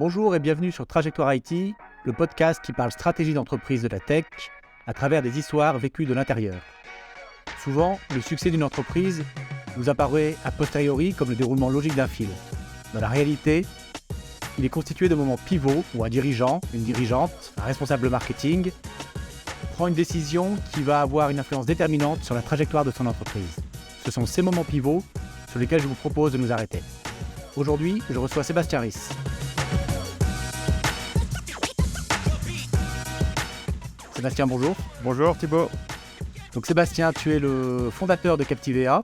Bonjour et bienvenue sur Trajectoire IT, le podcast qui parle stratégie d'entreprise de la tech à travers des histoires vécues de l'intérieur. Souvent, le succès d'une entreprise nous apparaît a posteriori comme le déroulement logique d'un film. Dans la réalité, il est constitué de moments pivots où un dirigeant, une dirigeante, un responsable marketing prend une décision qui va avoir une influence déterminante sur la trajectoire de son entreprise. Ce sont ces moments pivots sur lesquels je vous propose de nous arrêter. Aujourd'hui, je reçois Sébastien Ris. Sébastien, bonjour. Bonjour Thibaut. Donc Sébastien, tu es le fondateur de Captivea,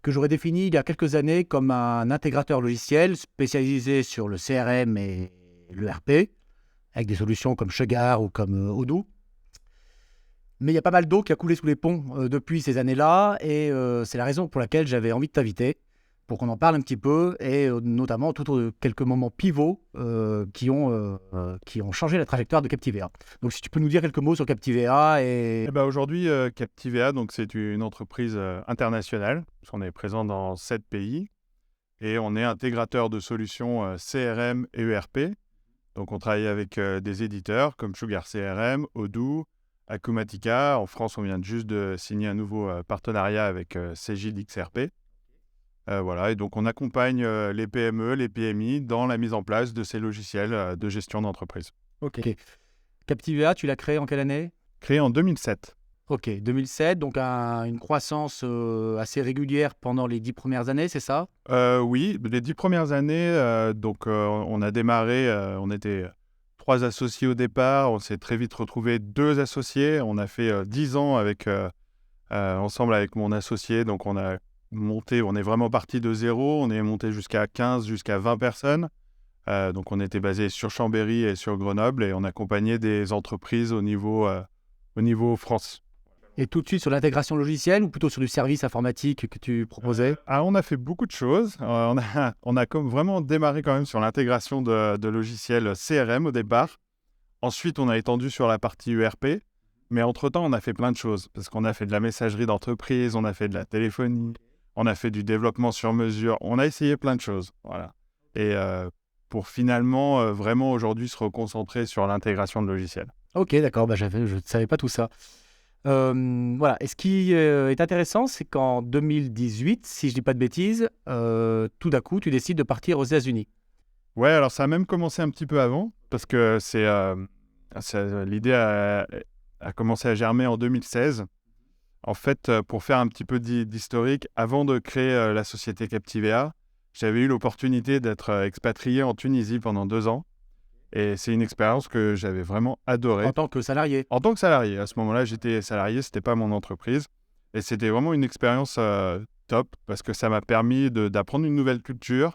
que j'aurais défini il y a quelques années comme un intégrateur logiciel spécialisé sur le CRM et l'ERP, avec des solutions comme Sugar ou comme Odoo. Mais il y a pas mal d'eau qui a coulé sous les ponts depuis ces années-là, et c'est la raison pour laquelle j'avais envie de t'inviter, pour qu'on en parle un petit peu, et notamment autour de quelques moments pivots qui ont changé la trajectoire de Captivea. Donc si tu peux nous dire quelques mots sur Captivea et... Aujourd'hui, Captivea, c'est une entreprise internationale. On est présent dans 7 pays et on est intégrateur de solutions CRM et ERP. Donc on travaille avec des éditeurs comme Sugar CRM, Odoo, Acumatica. En France, on vient juste de signer un nouveau partenariat avec Cegid XRP. Et donc on accompagne les PME, les PMI dans la mise en place de ces logiciels de gestion d'entreprise. Ok. Captivea, tu l'as créé en quelle année ? Créé en 2007. Ok, 2007, donc une croissance assez régulière pendant les 10 premières années, c'est ça ? Oui, les 10 premières années, on a démarré, on était 3 associés au départ, on s'est très vite retrouvés 2 associés, on a fait 10 ans ensemble avec mon associé, donc on a monté, on est vraiment parti de zéro, on est monté jusqu'à 15, jusqu'à 20 personnes, donc on était basé sur Chambéry et sur Grenoble et on accompagnait des entreprises au niveau France. Et tout de suite sur l'intégration logicielle ou plutôt sur du service informatique que tu proposais ? On a fait beaucoup de choses. On a comme vraiment démarré quand même sur l'intégration de logiciels CRM au départ. Ensuite, on a étendu sur la partie ERP. Mais entre-temps, on a fait plein de choses. Parce qu'on a fait de la messagerie d'entreprise, on a fait de la téléphonie, on a fait du développement sur mesure. On a essayé plein de choses. Voilà. Et pour finalement, vraiment aujourd'hui, se reconcentrer sur l'intégration de logiciels. Ok, d'accord, je ne savais pas tout ça. Voilà. Et ce qui est intéressant, c'est qu'en 2018, si je ne dis pas de bêtises, tout d'un coup, tu décides de partir aux États-Unis. Ouais, alors ça a même commencé un petit peu avant, parce que l'idée a commencé à germer en 2016. En fait, pour faire un petit peu d'historique, avant de créer la société Captivea, j'avais eu l'opportunité d'être expatrié en Tunisie pendant 2 ans. Et c'est une expérience que j'avais vraiment adorée. En tant que salarié ? En tant que salarié. À ce moment-là, j'étais salarié, ce n'était pas mon entreprise. Et c'était vraiment une expérience top, parce que ça m'a permis d'apprendre une nouvelle culture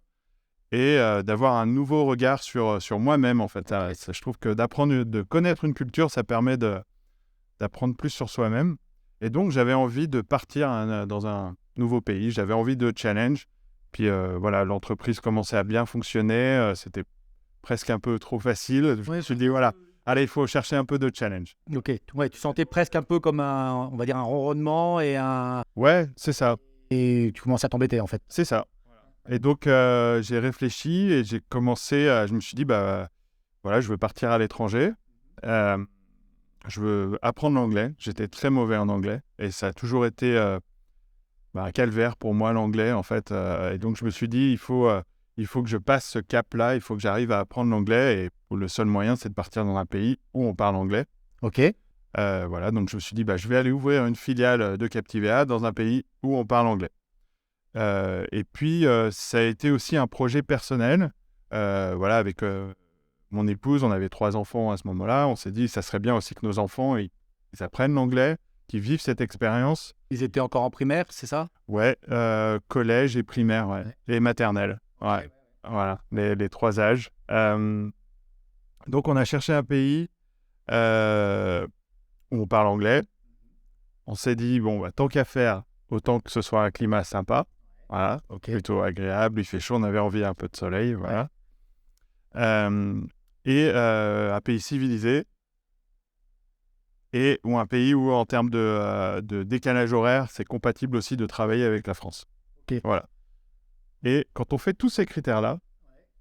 et d'avoir un nouveau regard sur moi-même, en fait. Je trouve que de connaître une culture, ça permet d'apprendre plus sur soi-même. Et donc, j'avais envie de partir dans un nouveau pays. J'avais envie de challenge. Puis l'entreprise commençait à bien fonctionner. C'était presque un peu trop facile. Je me suis dit, allez, il faut chercher un peu de challenge. Ok, ouais, tu sentais presque un peu comme on va dire un ronronnement et un... Ouais, c'est ça. Et tu commençais à t'embêter, en fait. C'est ça. Et donc, j'ai réfléchi et j'ai commencé je me suis dit, je veux partir à l'étranger. Je veux apprendre l'anglais. J'étais très mauvais en anglais. Et ça a toujours été un calvaire pour moi, l'anglais, en fait. Et donc, je me suis dit, il faut que je passe ce cap-là. Il faut que j'arrive à apprendre l'anglais. Et le seul moyen, c'est de partir dans un pays où on parle anglais. Ok. Donc je me suis dit, je vais aller ouvrir une filiale de Captivea dans un pays où on parle anglais. Et puis, ça a été aussi un projet personnel. Avec mon épouse, on avait 3 enfants à ce moment-là. On s'est dit, ça serait bien aussi que nos enfants ils apprennent l'anglais, qu'ils vivent cette expérience. Ils étaient encore en primaire, c'est ça ? Ouais, collège et primaire, ouais. Et maternelle. Ouais. Voilà, les 3 âges. Donc, on a cherché un pays où on parle anglais. On s'est dit, tant qu'à faire, autant que ce soit un climat sympa. Voilà, plutôt agréable, il fait chaud, on avait envie un peu de soleil, voilà. Un pays civilisé et un pays où, en termes de décalage horaire, c'est compatible aussi de travailler avec la France. Ok. Voilà. Et quand on fait tous ces critères-là,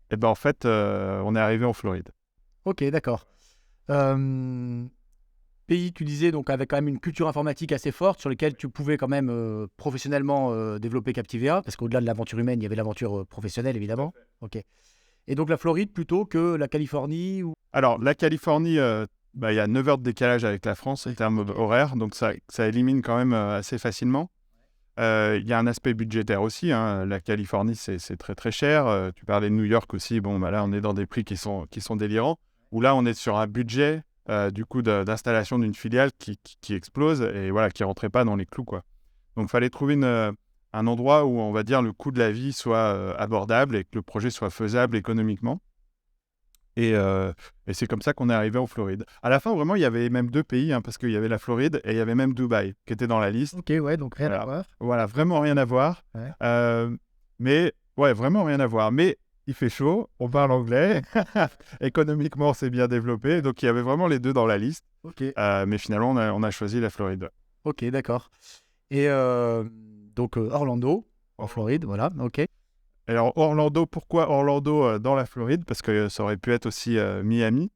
Et ben en fait, on est arrivé en Floride. Ok, d'accord. Pays, tu disais, donc avec quand même une culture informatique assez forte sur lequel tu pouvais quand même professionnellement développer Captivea, parce qu'au-delà de l'aventure humaine, il y avait l'aventure professionnelle, évidemment. Ok. Et donc la Floride plutôt que la Californie ou... Alors, la Californie, il y a 9 heures de décalage avec la France en termes horaires, donc ça élimine quand même assez facilement. Il y a un aspect budgétaire aussi, hein. La Californie, c'est très très cher. Tu parlais de New York aussi. Bon, là, on est dans des prix qui sont délirants. Où là, on est sur un budget du coup d'installation d'une filiale qui explose et voilà, qui rentrait pas dans les clous, quoi. Donc, il fallait trouver un endroit où on va dire le coût de la vie soit abordable et que le projet soit faisable économiquement. Et c'est comme ça qu'on est arrivé en Floride. À la fin, vraiment, il y avait même 2 pays, hein, parce qu'il y avait la Floride et il y avait même Dubaï qui était dans la liste. Ok, ouais, donc rien à voir. Voilà, vraiment rien à voir. Ouais. Mais, ouais, vraiment rien à voir. Mais il fait chaud, on parle anglais. Économiquement, c'est bien développé. Donc, il y avait vraiment les deux dans la liste. Ok, Mais finalement, on a choisi la Floride. ok, d'accord. Et donc Orlando, en Floride, voilà, ok. Alors, Orlando, pourquoi Orlando dans la Floride? Parce que ça aurait pu être aussi Miami.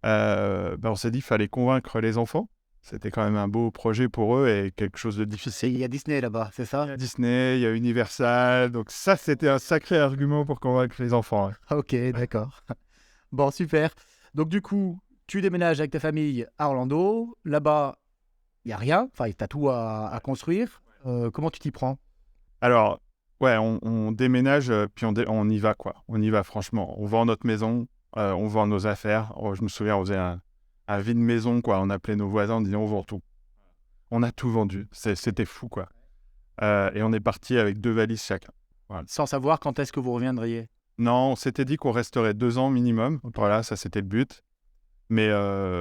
On s'est dit qu'il fallait convaincre les enfants. C'était quand même un beau projet pour eux et quelque chose de difficile. Il y a Disney là-bas, c'est ça? Il y a Disney, il y a Universal. Donc ça, c'était un sacré argument pour convaincre les enfants, hein. Ok, d'accord. Bon, super. Donc du coup, tu déménages avec ta famille à Orlando. Là-bas, il n'y a rien. Enfin, tu as tout à construire. Comment tu t'y prends? Alors, ouais, on déménage, puis on y va, quoi. On y va, franchement. On vend notre maison, on vend nos affaires. Oh, je me souviens, on faisait un vide maison, quoi. On appelait nos voisins, on disait on vend tout. On a tout vendu. C'était fou, quoi. Et on est parti avec 2 valises chacun. Voilà. Sans savoir quand est-ce que vous reviendriez. Non, on s'était dit qu'on resterait 2 ans minimum. Voilà, ça c'était le but. Mais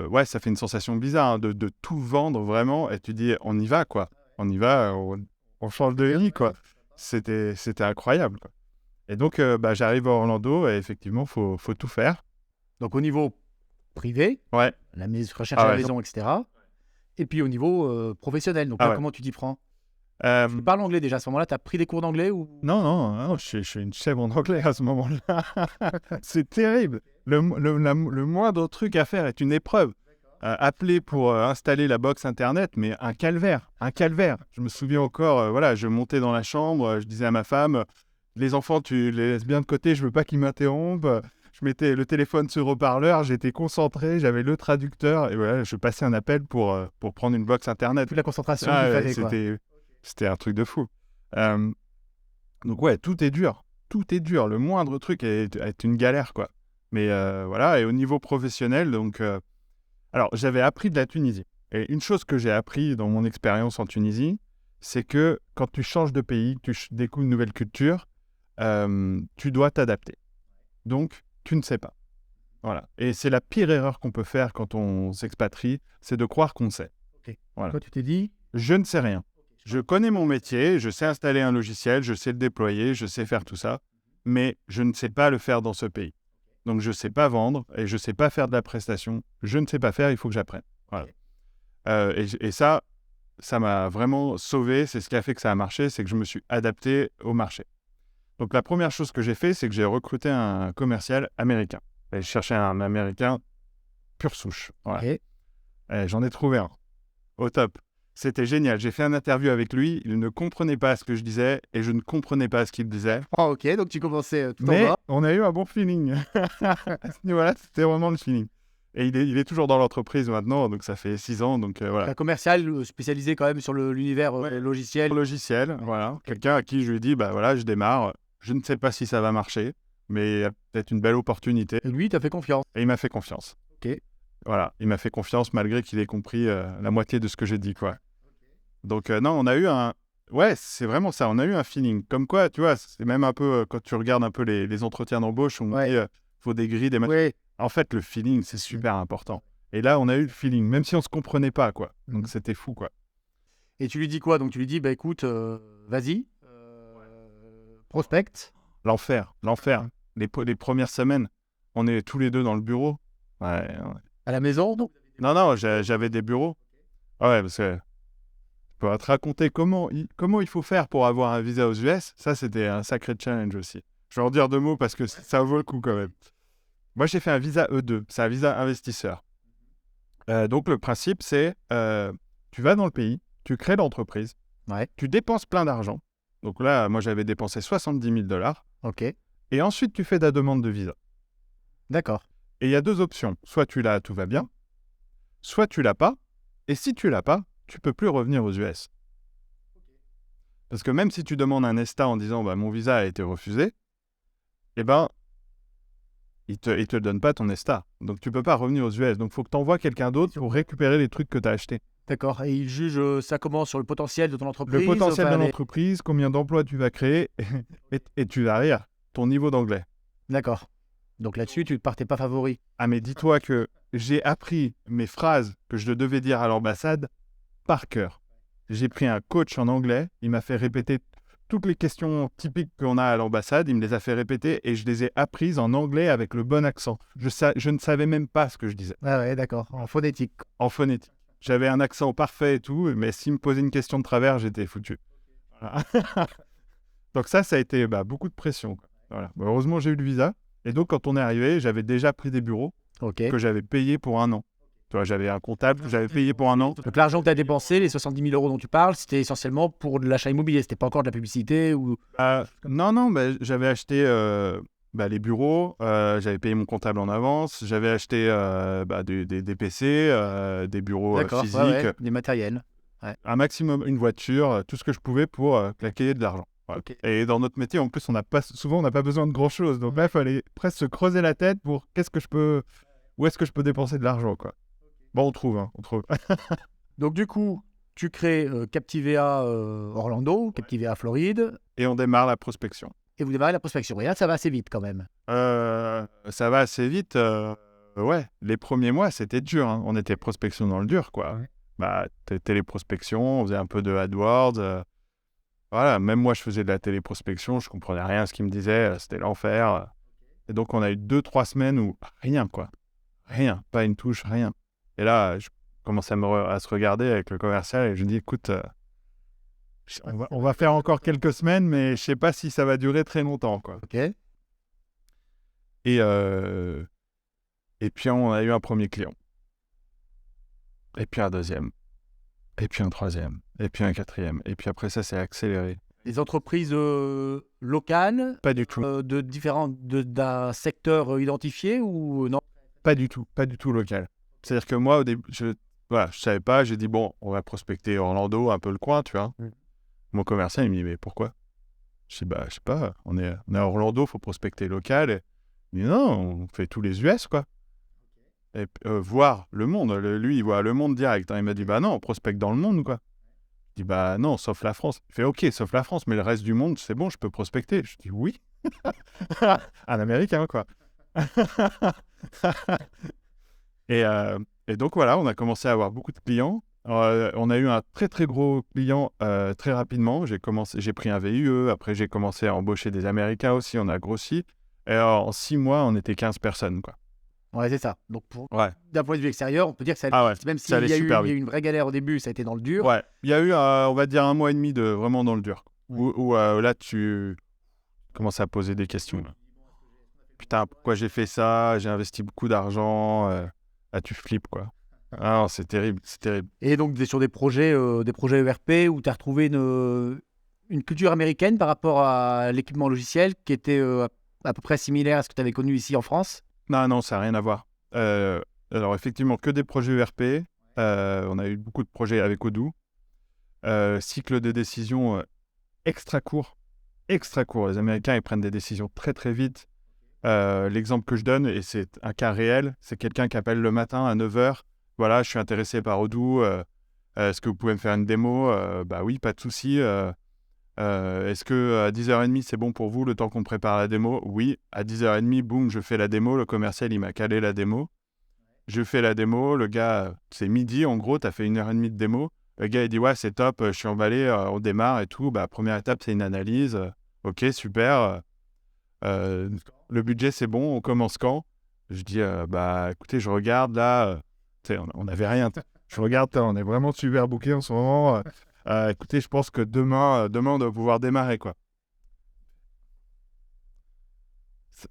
ouais, ça fait une sensation bizarre, hein, de tout vendre vraiment. Et tu dis, on y va, quoi. On y va, on change de vie, quoi. C'était incroyable, quoi. Et donc, j'arrive à Orlando et effectivement, faut tout faire. Donc au niveau privé, Ouais. la recherche à la maison, etc. Et puis au niveau professionnel. Donc là, comment tu t'y prends? Tu parles anglais déjà à ce moment-là? Tu as pris des cours d'anglais ou... Non, je suis une chèvre en anglais à ce moment-là. C'est terrible. Le moindre truc à faire est une épreuve. Appeler pour installer la box internet, mais un calvaire, un calvaire. Je me souviens encore, voilà, je montais dans la chambre, je disais à ma femme, les enfants, tu les laisses bien de côté, je veux pas qu'ils m'interrompent. Je mettais le téléphone sur haut-parleur, j'étais concentré, j'avais le traducteur, et voilà, je passais un appel pour prendre une box internet. Toute la concentration qu'il fallait, quoi. C'était un truc de fou. Donc ouais, tout est dur. Tout est dur. Le moindre truc est une galère, quoi. Mais voilà, et au niveau professionnel, donc... alors, j'avais appris de la Tunisie. Et une chose que j'ai appris dans mon expérience en Tunisie, c'est que quand tu changes de pays, que tu découvres une nouvelle culture, tu dois t'adapter. Donc, tu ne sais pas. Voilà. Et c'est la pire erreur qu'on peut faire quand on s'expatrie, c'est de croire qu'on sait. Okay. Voilà. Toi, tu t'es dit... Je ne sais rien. Je connais mon métier, je sais installer un logiciel, je sais le déployer, je sais faire tout ça, mais je ne sais pas le faire dans ce pays. Donc, je ne sais pas vendre et je ne sais pas faire de la prestation. Je ne sais pas faire, il faut que j'apprenne. Voilà. Et ça m'a vraiment sauvé. C'est ce qui a fait que ça a marché, c'est que je me suis adapté au marché. Donc, la première chose que j'ai fait, c'est que j'ai recruté un commercial américain. Et je cherchais un Américain pure souche. Voilà. Okay. Et j'en ai trouvé un. Au top. C'était génial. J'ai fait un interview avec lui. Il ne comprenait pas ce que je disais et je ne comprenais pas ce qu'il disait. Oh, ok, donc tu commençais tout en bas. Mais on a eu un bon feeling. Voilà, c'était vraiment le feeling. Et il est toujours dans l'entreprise maintenant, donc ça fait 6 ans. Donc voilà. Un commercial spécialisé quand même sur l'univers logiciel. Logiciel, voilà. Okay. Quelqu'un à qui je lui ai dit, voilà, je démarre. Je ne sais pas si ça va marcher, mais il y a peut-être une belle opportunité. Et lui, il t'a fait confiance. Et il m'a fait confiance. Ok. Voilà, il m'a fait confiance malgré qu'il ait compris la moitié de ce que j'ai dit, quoi. Donc non, on a eu un... Ouais, c'est vraiment ça, on a eu un feeling. Comme quoi, tu vois, c'est même un peu, quand tu regardes un peu les entretiens d'embauche, on dit, faut des grilles, des matchs. En fait, le feeling, c'est super important. Et là, on a eu le feeling, même si on ne se comprenait pas, quoi. Donc c'était fou, quoi. Et tu lui dis quoi? Donc tu lui dis, écoute, vas-y, prospecte. L'enfer. Les premières semaines, on est tous les deux dans le bureau. Ouais. À la maison? Non, j'avais des bureaux. Ouais, parce que je peux te raconter comment il faut faire pour avoir un visa aux US. Ça, c'était un sacré challenge aussi. Je vais en dire 2 mots parce que ça vaut le coup quand même. Moi, j'ai fait un visa E2. C'est un visa investisseur. Donc, le principe, c'est tu vas dans le pays, tu crées l'entreprise, Ouais, tu dépenses plein d'argent. Donc là, moi, j'avais dépensé 70 000 $. ok, Et ensuite, tu fais ta demande de visa. d'accord. Et il y a 2 options. Soit tu l'as, tout va bien. Soit tu l'as pas. Et si tu l'as pas, tu peux plus revenir aux US. Parce que même si tu demandes un ESTA en disant bah, mon visa a été refusé, eh ben, il te donne pas ton ESTA. Donc tu peux pas revenir aux US. Donc il faut que tu envoies quelqu'un d'autre pour récupérer les trucs que tu as achetés. D'accord. Et il juge ça comment sur le potentiel de ton entreprise? Le potentiel Enfin, de l'entreprise, combien d'emplois tu vas créer, et tu vas rire, ton niveau d'anglais. D'accord. Donc là-dessus, tu ne partais pas favori. Ah mais dis-toi que j'ai appris mes phrases que je devais dire à l'ambassade par cœur. J'ai pris un coach en anglais, il m'a fait répéter toutes les questions typiques qu'on a à l'ambassade, il me les a fait répéter et je les ai apprises en anglais avec le bon accent. Je ne savais même pas ce que je disais, Ah ouais, d'accord. En phonétique. en phonétique. J'avais un accent parfait et tout, mais s'il me posait une question de travers, j'étais foutu. Voilà. Donc ça a été beaucoup de pression, quoi. Voilà. Bon, heureusement, j'ai eu le visa. Et donc, quand on est arrivé, j'avais déjà pris des bureaux Ok. que j'avais payés pour 1 an. Tu vois, j'avais un comptable que j'avais payé pour 1 an. Donc l'argent que tu as dépensé, les 70 000 euros dont tu parles, c'était essentiellement pour de l'achat immobilier. C'était pas encore de la publicité ou... Non, j'avais acheté les bureaux, j'avais payé mon comptable en avance, j'avais acheté des PC, des bureaux D'accord, physiques, ouais, des matériels. un maximum, une voiture, tout ce que je pouvais pour claquer de l'argent. Voilà. Ok. Et dans notre métier, en plus, souvent, on n'a pas besoin de grand-chose. Donc là, il fallait presque se creuser la tête pour où est-ce que je peux dépenser de l'argent, quoi. Bon, on trouve. Donc du coup, tu crées Captivea Orlando, Captivea Floride, Et on démarre la prospection. et vous démarrez la prospection. Et là, ça va assez vite quand même. Ça va assez vite. Ouais, les premiers mois, c'était dur, hein. On était prospection dans le dur, quoi. Ouais. Téléprospection, on faisait un peu de AdWords. Voilà, même moi, je faisais de la téléprospection, je comprenais rien à ce qu'ils me disaient, c'était l'enfer. Et donc, on a eu 2-3 semaines où rien, quoi. Rien, pas une touche, rien. Et là, je commence à se regarder avec le commercial et je dis, écoute, on va faire encore quelques semaines, mais je sais pas si ça va durer très longtemps, quoi. Ok. Et puis, on a eu un premier client. Et puis un deuxième. Et puis un troisième. Et puis un quatrième. Et puis après ça, c'est accéléré. Des entreprises locales, Pas du tout. d'un secteur identifié ou non? Pas du tout. Pas du tout local. C'est-à-dire que moi, au début, je savais pas. J'ai dit, bon, on va prospecter Orlando, un peu le coin, tu vois. Mon commercial, il me dit, mais pourquoi? Je dis, je sais pas. On est à Orlando, faut prospecter local. Et il me dit, non, on fait tous les US, quoi. Et voir le monde. Lui, il voit le monde direct, hein. Il m'a dit, non, on prospecte dans le monde, quoi. Je dis, non, sauf la France. Il fait, ok, sauf la France, mais le reste du monde, c'est bon, je peux prospecter. Je dis, oui. Un Américain, quoi. et donc, voilà, on a commencé à avoir beaucoup de clients. On a eu un très, très gros client très rapidement. J'ai pris un VUE. Après, j'ai commencé à embaucher des Américains aussi. On a grossi. Et en 6 mois, on était 15 personnes, quoi. Ouais, c'est ça. Donc, Ouais. d'un point de vue extérieur, on peut dire que ça, Ah ouais, même ça s'il allait y a super eu vite. une vraie galère au début, ça a été dans le dur. Ouais, il y a eu, on va dire, 1 mois et demi de vraiment dans le dur. Ouais. Où là, tu commences à poser des questions. Putain, pourquoi j'ai fait ça? J'ai investi beaucoup d'argent. Tu flippes, quoi. Ah non, c'est terrible, c'est terrible. Et donc, sur des projets ERP où tu as retrouvé une culture américaine par rapport à l'équipement logiciel qui était à peu près similaire à ce que tu avais connu ici en France. Non, ça n'a rien à voir. Alors, effectivement, que des projets ERP. On a eu beaucoup de projets avec Odoo. Cycle de décision extra court. Extra court. Les Américains, ils prennent des décisions très, très vite. L'exemple que je donne, et c'est un cas réel, c'est quelqu'un qui appelle le matin à 9h. Voilà, je suis intéressé par Odoo. Est-ce que vous pouvez me faire une démo? Oui, pas de souci. Est-ce que à 10h30, c'est bon pour vous le temps qu'on prépare la démo? Oui, à 10h30, boum, je fais la démo. Le commercial, il m'a calé la démo. Je fais la démo. Le gars, c'est midi, en gros, tu as fait 1h30 de démo. Le gars, il dit, ouais, c'est top, je suis emballé, on démarre et tout. Première étape, c'est une analyse. Ok, super. Le budget, c'est bon, on commence quand? Je dis, écoutez, je regarde là. On n'avait rien. Je regarde, on est vraiment super booké en ce moment. Écoutez, je pense que demain, on doit pouvoir démarrer, quoi.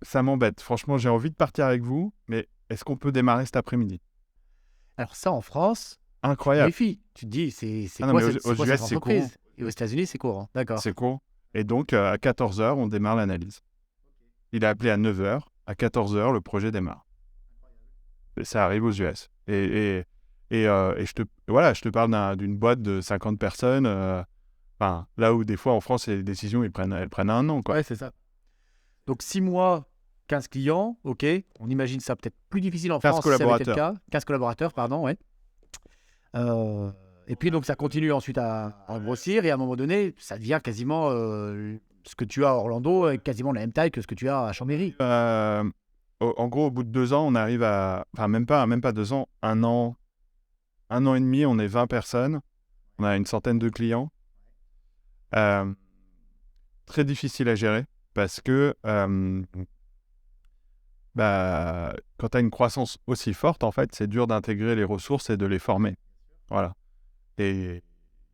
ça m'embête. Franchement, j'ai envie de partir avec vous, mais est-ce qu'on peut démarrer cet après-midi? Alors ça, en France, Incroyable. méfie. Tu te dis, c'est Ah non, quoi, mais c'est aux quoi cette US, c'est courant. entreprise? Et aux États-Unis, c'est courant. D'accord. C'est court. Et donc, à 14 heures, on démarre l'analyse. Il a appelé à 9 heures. À 14 heures, le projet démarre. Et ça arrive aux US. Et je te parle d'une boîte de 50 personnes. Enfin, là où des fois, en France, les décisions, elles prennent un an, quoi. Ouais, c'est ça. Donc 6 mois, 15 clients, ok. On imagine ça peut-être plus difficile en 15 France si ça avait été le collaborateurs. cas. 15 collaborateurs, pardon, ouais. Et puis donc ça continue ensuite à grossir et à un moment donné, ça devient quasiment ce que tu as à Orlando est quasiment la même taille que ce que tu as à Chambéry. En gros, au bout de 2 ans, on arrive à... Enfin, même pas 2 ans, 1 an et demi, on est 20 personnes. On a une centaine de clients. Très difficile à gérer parce que quand tu as une croissance aussi forte, en fait, c'est dur d'intégrer les ressources et de les former. Voilà. Et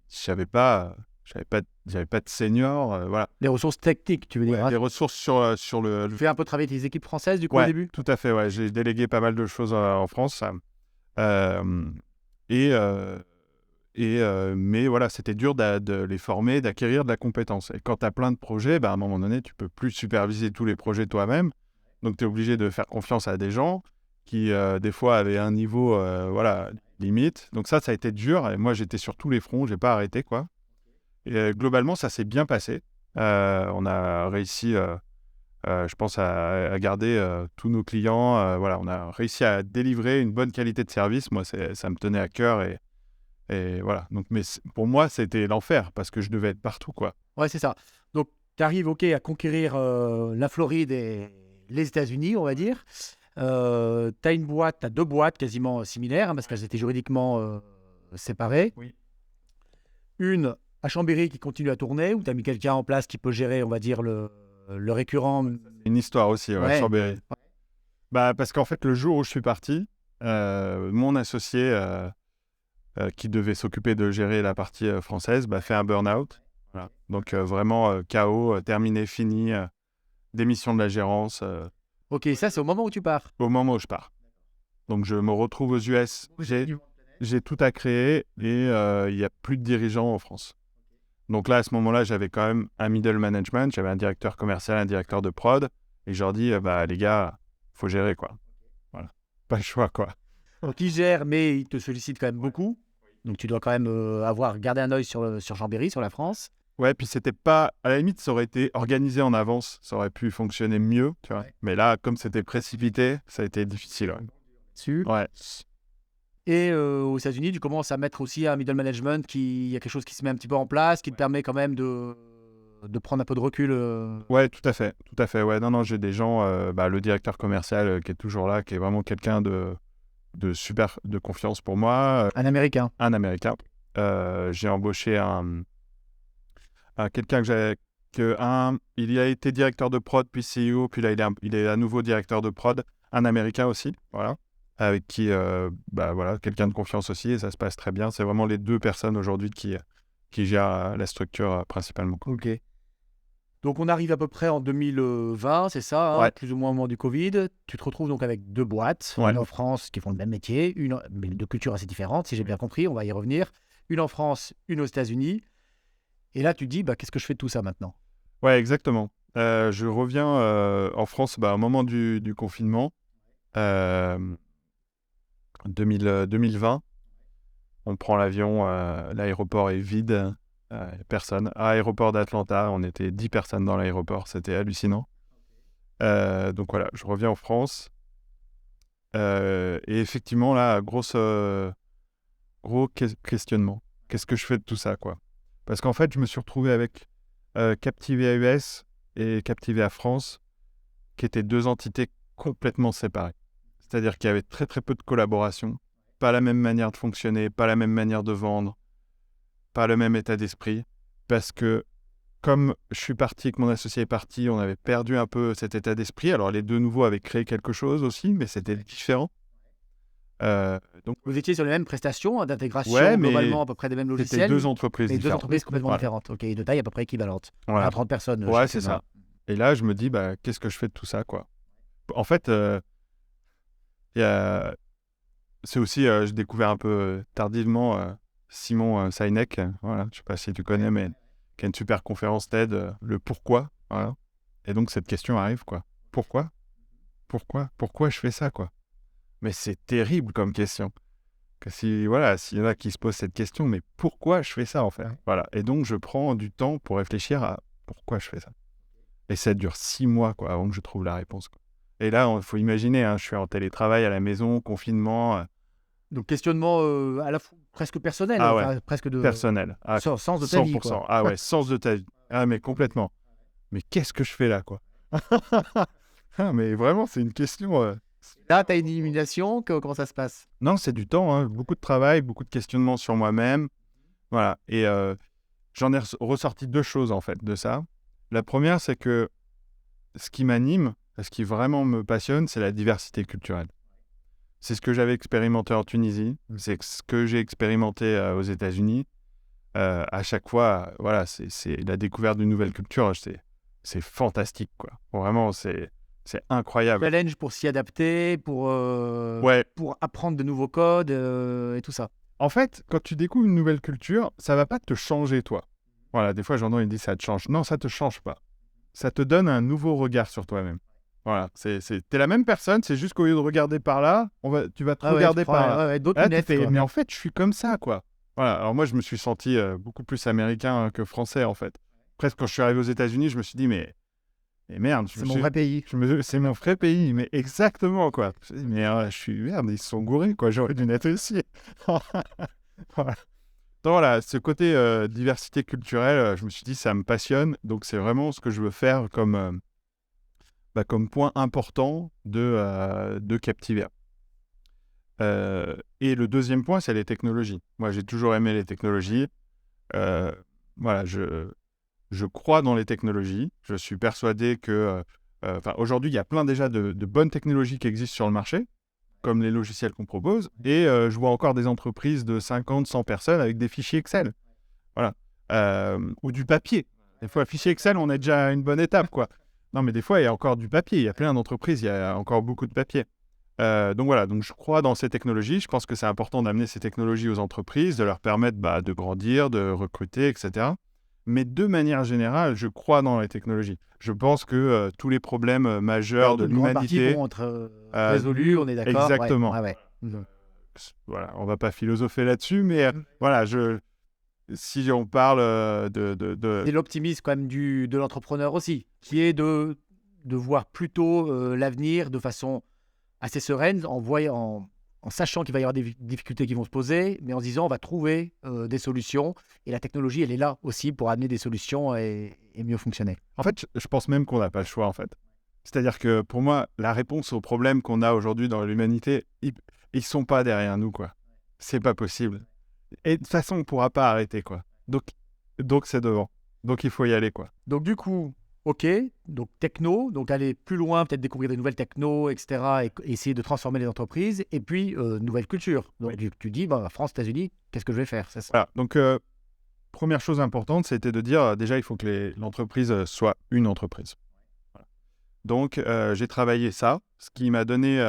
j'avais pas de senior. Voilà. Les ressources techniques, tu veux dire. Ouais, les ressources sur le... Tu fais un peu travailler tes équipes françaises du coup au Ouais, début. tout à fait. Ouais. J'ai délégué pas mal de choses en France. Mais voilà, c'était dur de les former, d'acquérir de la compétence. Et quand tu as plein de projets, à un moment donné, tu peux plus superviser tous les projets toi-même. Donc, tu es obligé de faire confiance à des gens qui, des fois, avaient un niveau limite. Donc ça a été dur. Et moi, j'étais sur tous les fronts, j'ai pas arrêté, quoi. Et globalement, ça s'est bien passé. On a réussi, je pense, à garder tous nos clients. Voilà, on a réussi à délivrer une bonne qualité de service. Moi, ça me tenait à cœur et voilà. Donc, mais pour moi, c'était l'enfer parce que je devais être partout, quoi. Ouais, c'est ça. Donc tu arrives à conquérir la Floride et les États-Unis, on va dire. Tu as 2 boîtes quasiment similaires parce qu'elles étaient juridiquement séparées. Oui. Une à Chambéry qui continue à tourner, où tu as mis quelqu'un en place qui peut gérer, on va dire, le récurrent. Une histoire aussi, Ouais. Chambéry. Parce qu'en fait, le jour où je suis parti, mon associé qui devait s'occuper de gérer la partie française fait un burn-out. Voilà. Donc vraiment KO, terminé, fini, démission de la gérance Ok, ça c'est au moment où tu pars. au moment où je pars. Donc je me retrouve aux US, j'ai tout à créer et il n'y a plus de dirigeants en France. Donc là, à ce moment-là, j'avais quand même un middle management, j'avais un directeur commercial, un directeur de prod, et je leur dis, les gars, faut gérer, quoi. Voilà. Pas le choix, quoi. Donc ils gèrent, mais ils te sollicitent quand même beaucoup. Donc tu dois quand même garder un œil sur Chambéry, sur la France. Ouais, puis c'était pas... À la limite, ça aurait été organisé en avance, ça aurait pu fonctionner mieux, tu vois. Ouais. Mais là, comme c'était précipité, ça a été difficile, ouais. Ouais. Et aux États-Unis, tu commences à mettre aussi un middle management il y a quelque chose qui se met un petit peu en place, qui te permet quand même de prendre un peu de recul. Ouais, tout à fait, ouais. Non, j'ai des gens, le directeur commercial qui est toujours là, qui est vraiment quelqu'un de super, de confiance pour moi. Un Américain. Un Américain. J'ai embauché quelqu'un il a été directeur de prod, puis CEO, puis là, il est à nouveau directeur de prod, un Américain aussi, voilà, avec qui, quelqu'un de confiance aussi, et ça se passe très bien. C'est vraiment les 2 personnes aujourd'hui qui gèrent la structure principalement. Ok. Donc on arrive à peu près en 2020, c'est ça, Ouais. plus ou moins au moment du Covid. Tu te retrouves donc avec 2 boîtes, Ouais. une en France qui font le même métier, mais de cultures assez différentes, si j'ai bien compris, on va y revenir. Une en France, une aux États-Unis. Et là, tu te dis, qu'est-ce que je fais de tout ça maintenant? Ouais, exactement. Je reviens en France au moment du confinement, 2020. On prend l'avion, l'aéroport est vide, personne. À l'aéroport d'Atlanta, on était 10 personnes dans l'aéroport, c'était hallucinant. Donc voilà, je reviens en France. Et effectivement, là, gros questionnement. Qu'est-ce que je fais de tout ça, quoi? Parce qu'en fait, je me suis retrouvé avec Captivia US et Captivia France, qui étaient 2 entités complètement séparées. C'est-à-dire qu'il y avait très très peu de collaboration, pas la même manière de fonctionner, pas la même manière de vendre, pas le même état d'esprit, parce que comme je suis parti et que mon associé est parti, on avait perdu un peu cet état d'esprit. Alors les 2 nouveaux avaient créé quelque chose aussi, mais c'était différent. Donc, Vous étiez sur les mêmes prestations d'intégration, ouais, mais globalement à peu près des mêmes logiciels. c'était 2 entreprises mais 2 différentes. entreprises complètement Voilà. différentes, ok, et de taille à peu près équivalente. Voilà. 30 personnes. Ouais, je sais c'est ça. Et là, je me dis, bah, qu'est-ce que je fais de tout ça, quoi. En fait, il y a... c'est aussi, j'ai découvert un peu tardivement Simon Sinek, voilà, je ne sais pas si tu connais, mais qui a une super conférence TED, le pourquoi, voilà. Et donc, cette question arrive, quoi. Pourquoi? Pourquoi je fais ça, quoi? Mais c'est terrible comme question. Que si, voilà, s'il y en a qui se posent cette question, mais pourquoi je fais ça, en fait? Voilà. Et donc, je prends du temps pour réfléchir à pourquoi je fais ça. Et ça dure 6 mois, quoi, avant que je trouve la réponse, quoi. Et là, il faut imaginer, hein, je suis en télétravail à la maison, confinement. Donc, questionnement à la fois presque personnel, Ah ouais, presque de personnel. Ah, sens de ta vie, 100%. quoi. Ah ouais, sens de ta vie. Ah, mais complètement. Mais qu'est-ce que je fais là, quoi? Ah, mais vraiment, c'est une question. Là, tu as une illumination, comment ça se passe? Non, c'est du temps, hein, beaucoup de travail, beaucoup de questionnements sur moi-même. Voilà. Et j'en ai ressorti 2 choses, en fait, de ça. La première, c'est que ce qui m'anime, ce qui vraiment me passionne, c'est la diversité culturelle. C'est ce que j'avais expérimenté en Tunisie, c'est ce que j'ai expérimenté aux États-Unis. À chaque fois, voilà, c'est la découverte d'une nouvelle culture, c'est fantastique, quoi. Vraiment, c'est incroyable. Challenge pour s'y adapter, Ouais. pour apprendre de nouveaux codes et tout ça. En fait, quand tu découvres une nouvelle culture, ça va pas te changer, toi. Voilà, des fois, j'entends, ils disent ça te change. Non, ça te change pas. Ça te donne un nouveau regard sur toi-même. Voilà, t'es la même personne, c'est juste qu'au lieu de regarder par là, tu vas te regarder par là. D'autres Là, lunettes, quoi. mais en fait, je suis comme ça, quoi. Voilà, alors moi, je me suis senti beaucoup plus américain que français, en fait. Presque quand je suis arrivé aux États-Unis, je me suis dit, mais merde. C'est mon vrai pays. C'est mon vrai pays, mais exactement, quoi. Je me suis dit, mais je suis, merde, ils se sont gourés, quoi. J'aurais dû naître ici. Voilà. Donc voilà, ce côté diversité culturelle, je me suis dit, ça me passionne. Donc c'est vraiment ce que je veux faire comme point important de Captivia. Et le deuxième point, c'est les technologies. Moi, j'ai toujours aimé les technologies. Voilà, je crois dans les technologies. Je suis persuadé que... aujourd'hui, il y a plein déjà de bonnes technologies qui existent sur le marché, comme les logiciels qu'on propose. Et je vois encore des entreprises de 50, 100 personnes avec des fichiers Excel. Voilà. Ou du papier. Des fois, fichier Excel, on est déjà à une bonne étape, quoi. Non, mais des fois, il y a encore du papier. Il y a plein d'entreprises, il y a encore beaucoup de papier. Donc voilà, donc je crois dans ces technologies. Je pense que c'est important d'amener ces technologies aux entreprises, de leur permettre de grandir, de recruter, etc. Mais de manière générale, je crois dans les technologies. Je pense que tous les problèmes majeurs de Une grande partie l'humanité... vont être résolus, on est d'accord. Exactement. Ouais. Voilà, on va pas philosopher là-dessus, mais voilà, si on parle C'est l'optimisme quand même de l'entrepreneur aussi, qui est de voir plutôt l'avenir de façon assez sereine, en sachant qu'il va y avoir des difficultés qui vont se poser, mais en se disant on va trouver des solutions. Et la technologie, elle est là aussi pour amener des solutions et mieux fonctionner. En fait, je pense même qu'on n'a pas le choix, en fait. C'est-à-dire que pour moi, la réponse aux problèmes qu'on a aujourd'hui dans l'humanité, ils sont pas derrière nous, quoi. C'est pas possible. Et de toute façon, on ne pourra pas arrêter, quoi. Donc c'est devant. Donc il faut y aller, quoi. Donc du coup, ok, donc techno, donc aller plus loin, peut-être découvrir des nouvelles techno, etc. Et essayer de transformer les entreprises. Et puis, nouvelle culture. Donc tu dis, France, États-Unis, qu'est-ce que je vais faire? C'est ça. Voilà. Donc première chose importante, c'était de dire, déjà, il faut que l'entreprise soit une entreprise. Voilà. Donc j'ai travaillé ça, ce qui m'a donné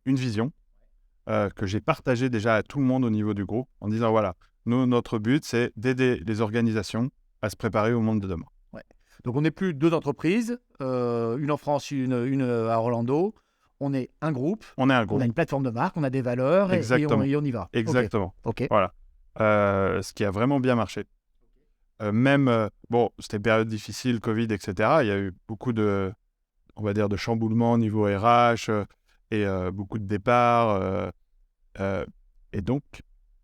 une vision que j'ai partagée déjà à tout le monde au niveau du groupe, en disant, voilà, notre but, c'est d'aider les organisations à se préparer au monde de demain. Ouais. Donc, on n'est plus 2 entreprises, une en France, une à Orlando. On est un groupe. On est un groupe. On a une plateforme de marque, on a des valeurs et on y va. Exactement. Ok. Voilà. Ce qui a vraiment bien marché. Bon, c'était une période difficile, Covid, etc. Il y a eu beaucoup de chamboulements au niveau RH et beaucoup de départs. Et donc,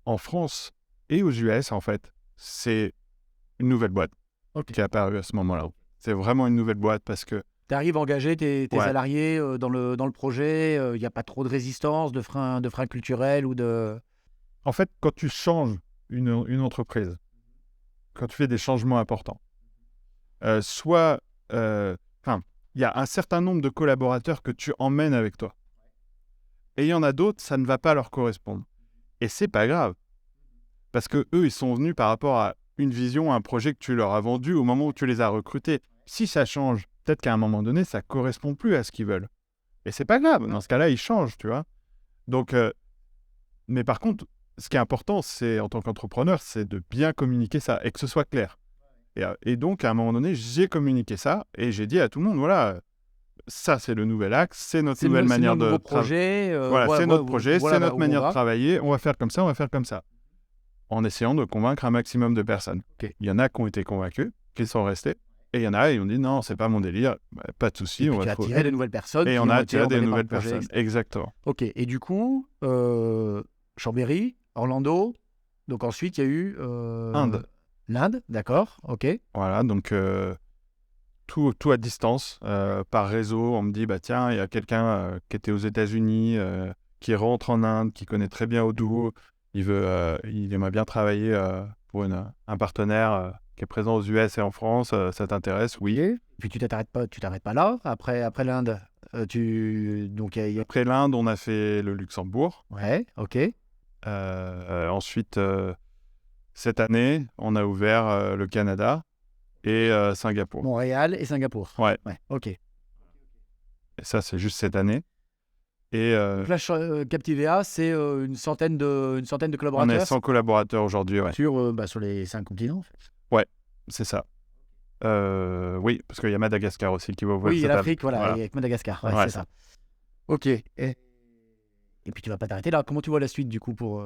en France et aux US, en fait, c'est une nouvelle boîte qui est apparue à ce moment-là. C'est vraiment une nouvelle boîte parce que... Tu arrives à engager tes salariés dans le projet, il n'y a pas trop de résistance, de frein culturel ou de... En fait, quand tu changes une entreprise, quand tu fais des changements importants, il y a un certain nombre de collaborateurs que tu emmènes avec toi. Et il y en a d'autres, ça ne va pas leur correspondre. Et c'est pas grave. Parce que eux, ils sont venus par rapport à une vision, un projet que tu leur as vendu au moment où tu les as recrutés. Si ça change, peut-être qu'à un moment donné, ça correspond plus à ce qu'ils veulent. Et c'est pas grave. Dans ce cas-là, ils changent, tu vois. Donc, mais par contre, ce qui est important, c'est en tant qu'entrepreneur, c'est de bien communiquer ça et que ce soit clair. Et donc, à un moment donné, j'ai communiqué ça et j'ai dit à tout le monde, voilà, ça, c'est le nouvel axe, c'est notre nouvelle manière de nouveau travailler. projet. Voilà, c'est notre projet, voilà c'est notre où on manière de va. travailler. On va faire comme ça, on va faire comme ça. En essayant de convaincre un maximum de personnes. Ok. Il y en a qui ont été convaincus, qui sont restés. Et il y en a qui ont dit, non, c'est pas mon délire. Bah, pas de souci, Et on puis va tu as trouver. attiré de nouvelles personnes. Et qui on a ont été attiré des emballées par nouvelles le projet, personnes. etc. Exactement. Ok. Et du coup, Chambéry, Orlando. Donc ensuite, il y a eu Inde. l'Inde, d'accord. Ok. Voilà, donc tout à distance, par réseau. On me dit, bah tiens, il y a quelqu'un qui était aux États-Unis, qui rentre en Inde, qui connaît très bien Odoo. Il aimerait bien travailler pour un partenaire qui est présent aux US et en France. Ça t'intéresse? Oui. Et puis tu t'arrêtes pas là. Après l'Inde, donc il y a... Après l'Inde, on a fait le Luxembourg. Ouais. Ok. Ensuite, cette année, on a ouvert le Canada et Singapour. Montréal et Singapour. Ouais. Ok. Et ça, c'est juste cette année. Et Donc là, Captivea, c'est une centaine de on est collaborateurs 100 collaborateurs aujourd'hui, ouais. sur les 5 continents. C'est ça. Oui, parce qu'il y a Madagascar aussi qui va ouvrir Oui, il y a cette l'Afrique, année. voilà, et avec Madagascar. Ouais, Ouais. c'est ça. Ok. Et puis tu vas pas t'arrêter là. Comment tu vois la suite du coup pour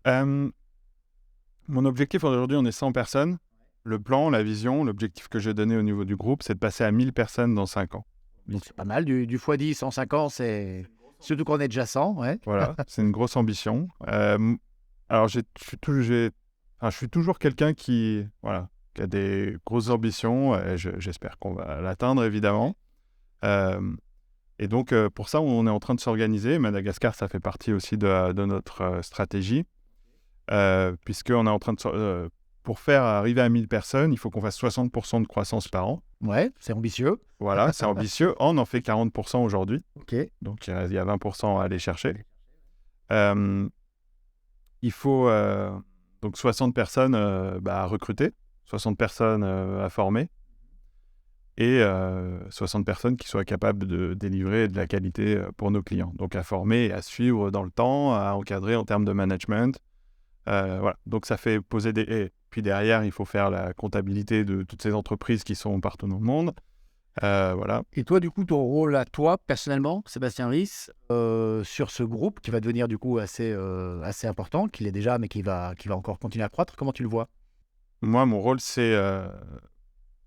Mon objectif aujourd'hui, on est 100 personnes. Le plan, la vision, l'objectif que j'ai donné au niveau du groupe, c'est de passer à 1000 personnes dans 5 ans. Donc c'est pas mal. Du x10 en 5 ans, c'est... Surtout qu'on est déjà 100, ouais. Voilà, c'est une grosse ambition. Alors, je suis toujours quelqu'un qui a des grosses ambitions. Et j'espère qu'on va l'atteindre, évidemment. Et donc, pour ça, on est en train de s'organiser. Madagascar, ça fait partie aussi de notre stratégie. Puisqu'on est en train de... pour faire arriver à 1000 personnes, il faut qu'on fasse 60% de croissance par an. Ouais, c'est ambitieux. Voilà, c'est ambitieux. On en fait 40% aujourd'hui. Ok. Donc, il y a 20% à aller chercher. Il faut donc 60 personnes à recruter, 60 personnes à former et 60 personnes qui soient capables de délivrer de la qualité pour nos clients. Donc, à former et à suivre dans le temps, à encadrer en termes de management. Voilà. Donc, ça fait poser des... Et puis derrière, il faut faire la comptabilité de toutes ces entreprises qui sont partout dans le monde. Voilà. Et toi, du coup, ton rôle à toi, personnellement, Sébastien Ries, sur ce groupe qui va devenir du coup assez important, qu'il est déjà, mais qui va encore continuer à croître, comment tu le vois? Moi, mon rôle, c'est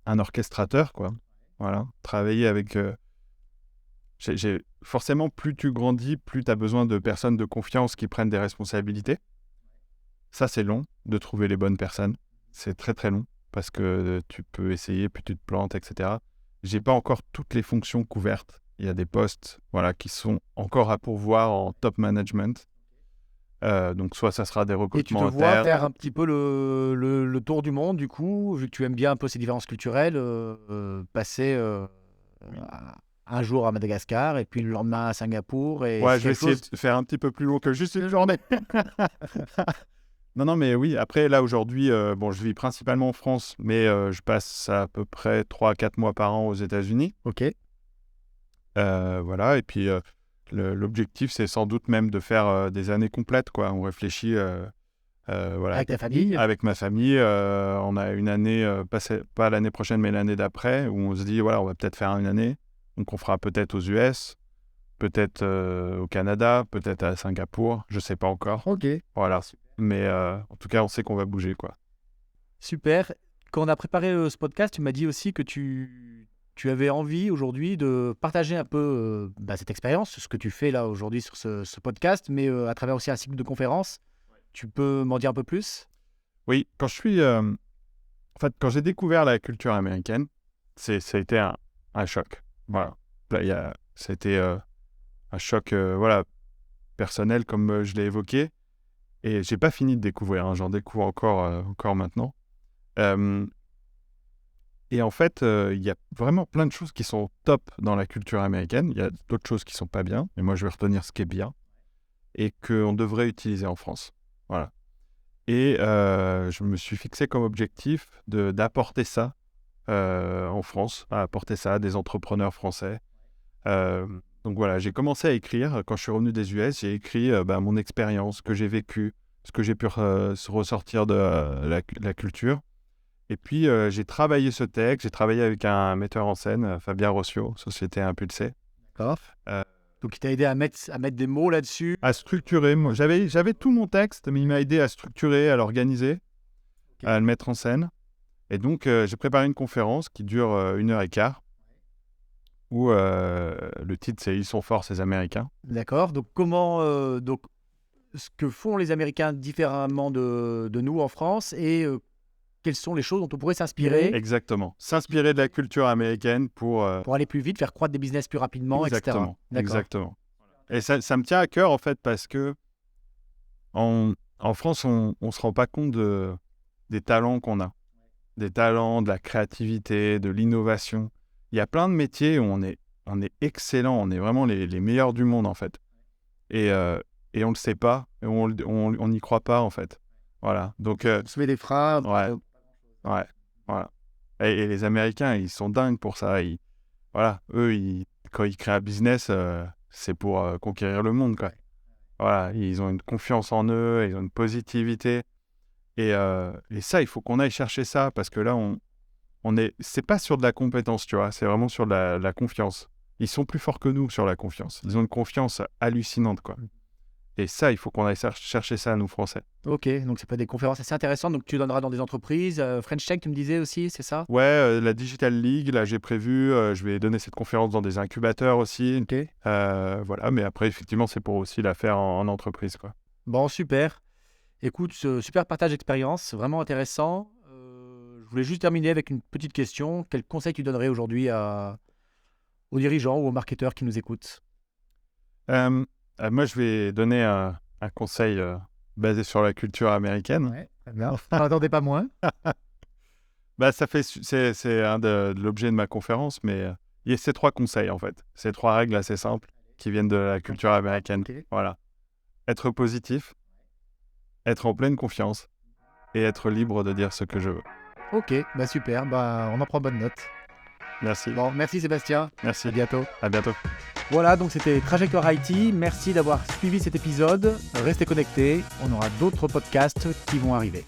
un orchestrateur, quoi. Voilà. Travailler avec... Forcément, plus tu grandis, plus tu as besoin de personnes de confiance qui prennent des responsabilités. Ça, c'est long de trouver les bonnes personnes. C'est très, très long parce que tu peux essayer, puis tu te plantes, etc. J'ai pas encore toutes les fonctions couvertes. Il y a des postes qui sont encore à pourvoir en top management. Donc, soit ça sera des recrutements Et tu te vois internes. faire un petit peu le tour du monde, du coup, vu que tu aimes bien un peu ces différences culturelles, passer un jour à Madagascar et puis le lendemain à Singapour. Et Ouais, c'est je vais quelque essayer chose... de faire un petit peu plus long que juste une journée. Non, mais oui. Après, là, aujourd'hui, je vis principalement en France, mais je passe à peu près 3 à 4 mois par an aux États-Unis. Ok. Voilà. Et puis, l'objectif, c'est sans doute même de faire des années complètes, quoi. On réfléchit... Avec ta famille. Avec ma famille, on a une année, pas l'année prochaine, mais l'année d'après, où on se dit, voilà, on va peut-être faire une année. Donc, on fera peut-être aux US, peut-être au Canada, peut-être à Singapour, je ne sais pas encore. Ok. Voilà. Mais en tout cas, on sait qu'on va bouger, quoi. Super. Quand on a préparé ce podcast, tu m'as dit aussi que tu avais envie aujourd'hui de partager un peu cette expérience, ce que tu fais là aujourd'hui sur ce podcast, mais à travers aussi un cycle de conférences. Tu peux m'en dire un peu plus? Oui, quand j'ai découvert la culture américaine, ça a été un choc. Voilà. Là, c'était un choc personnel, comme je l'ai évoqué. Et j'ai pas fini de découvrir, hein, j'en découvre encore maintenant. Et en fait, il y a vraiment plein de choses qui sont top dans la culture américaine. Il y a d'autres choses qui sont pas bien, mais moi je vais retenir ce qui est bien et qu'on devrait utiliser en France. Voilà. Et je me suis fixé comme objectif d'apporter ça en France, à apporter ça à des entrepreneurs français. Donc voilà, j'ai commencé à écrire. Quand je suis revenu des US, j'ai écrit mon expérience, ce que j'ai vécu, ce que j'ai pu ressortir de la culture. Et puis, j'ai travaillé ce texte, j'ai travaillé avec un metteur en scène, Fabien Rossio, Société Impulsée. D'accord. Euh, Donc, il t'a aidé à mettre des mots là-dessus. à structurer. Moi, j'avais tout mon texte, mais il m'a aidé à structurer, à l'organiser, à le mettre en scène. Et donc, j'ai préparé une conférence qui dure 1h15, où le titre, c'est « Ils sont forts, ces Américains ». D'accord. Donc, donc, ce que font les Américains différemment de nous en France et quelles sont les choses dont on pourrait s'inspirer Exactement. S'inspirer de la culture américaine pour aller plus vite, faire croître des business plus rapidement, etc. Exactement. Et ça me tient à cœur, en fait, parce que en France, on ne se rend pas compte des talents qu'on a. Des talents, de la créativité, de l'innovation. Il y a plein de métiers où on est excellent, on est vraiment les meilleurs du monde, en fait. Et on ne le sait pas, et on n'y croit pas, en fait. Voilà. Donc, On se met des freins. Ouais, voilà. Et les Américains, ils sont dingues pour ça. Voilà, eux, quand ils créent un business, c'est pour conquérir le monde, quoi. Voilà, ils ont une confiance en eux, ils ont une positivité. Et ça, il faut qu'on aille chercher ça, parce que là, c'est pas sur de la compétence, tu vois, c'est vraiment sur de la confiance. Ils sont plus forts que nous sur la confiance. Ils ont une confiance hallucinante, quoi. Et ça, il faut qu'on aille chercher ça, nous, Français. Ok, donc c'est pas des conférences assez intéressantes. Donc tu donneras dans des entreprises. French Tech, tu me disais aussi, c'est ça? Ouais, la Digital League, là, j'ai prévu. Je vais donner cette conférence dans des incubateurs aussi. Ok. Voilà, mais après, effectivement, c'est pour aussi la faire en entreprise, quoi. Bon, super. Écoute, super partage d'expérience, vraiment intéressant. Je voulais juste terminer avec une petite question. Quel conseil tu donnerais aujourd'hui aux dirigeants ou aux marketeurs qui nous écoutent? Moi, je vais donner un conseil basé sur la culture américaine. Ouais, très bien. N'en attendez pas moins. C'est un de l'objet de ma conférence, mais il y a ces 3 conseils, en fait. Ces 3 règles assez simples qui viennent de la culture américaine. Ok. Voilà. Être positif, être en pleine confiance et être libre de dire ce que je veux. Ok, super. On en prend bonne note. Merci. Bon, merci Sébastien. Merci. À bientôt. À bientôt. Voilà, donc c'était Trajectoire IT. Merci d'avoir suivi cet épisode. Restez connectés, on aura d'autres podcasts qui vont arriver.